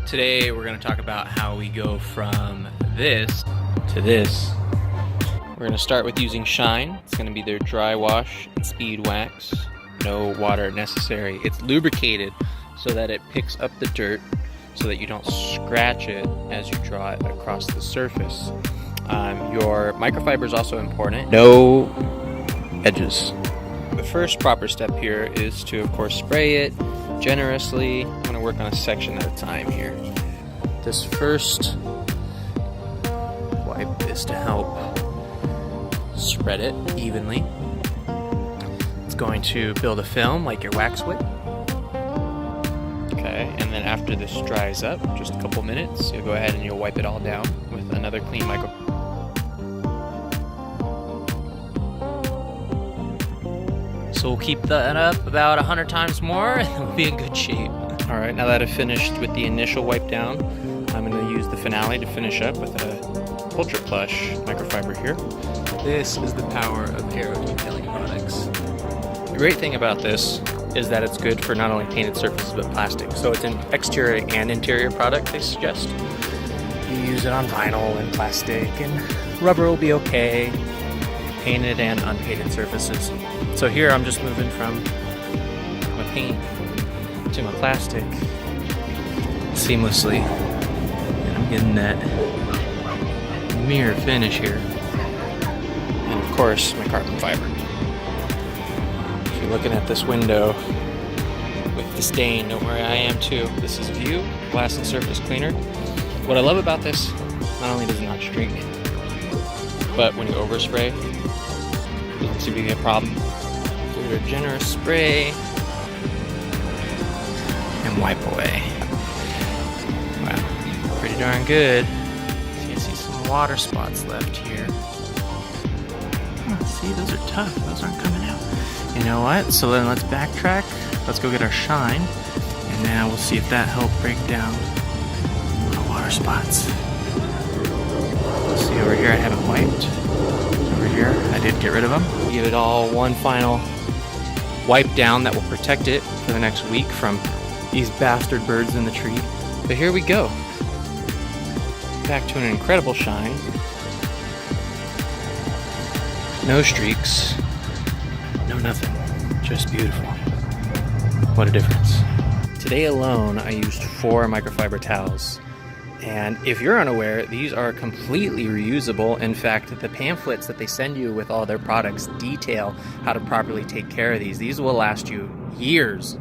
Today we're going to talk about how we go from this to this. We're going to start with using Shine. It's going to be their dry wash and speed wax. No water necessary. It's lubricated so that it picks up the dirt so that you don't scratch it as you draw it across the surface. Your microfiber is also important. No edges. The first proper step here is to, of course, spray it generously. I'm going to work on a section at a time here. This first wipe is to help spread it evenly. It's going to build a film like your wax whip. Okay, and then after this dries up, just a couple minutes, you'll go ahead and you'll wipe it all down with another clean micro. So we'll keep that up about 100 times more and we'll be in good shape. All right, now that I've finished with the initial wipe down, I'm going to use the finale to finish up with a ultra plush microfiber here. This is the power of Aero Products. The great thing about this is that it's good for not only painted surfaces but plastic. So it's an exterior and interior product, they suggest. You use it on vinyl and plastic, and rubber will be okay. Painted and unpainted surfaces. So here I'm just moving from my paint to my plastic seamlessly, and I'm getting that mirror finish here. And of course my carbon fiber. If you're looking at this window with the stain, don't worry, I am too. This is View Glass and Surface Cleaner. What I love about this, not only does it not shrink, but when you overspray, it doesn't seem to be a problem. Give it a generous spray and wipe away. Wow, pretty darn good. So you can see some water spots left here. Oh, see, those are tough. Those aren't coming out. You know what? So then let's backtrack. Let's go get our Shine, and now we'll see if that helped break down the water spots. Let's see, over here I haven't wiped. Over here I did get rid of them. Give it all one final wipe down that will protect it for the next week from these bastard birds in the tree. But here we go. Back to an incredible shine. No streaks. No nothing. Just beautiful. What a difference. Today alone I used 4 microfiber towels. And if you're unaware, these are completely reusable. In fact, the pamphlets that they send you with all their products detail how to properly take care of these. These will last you years.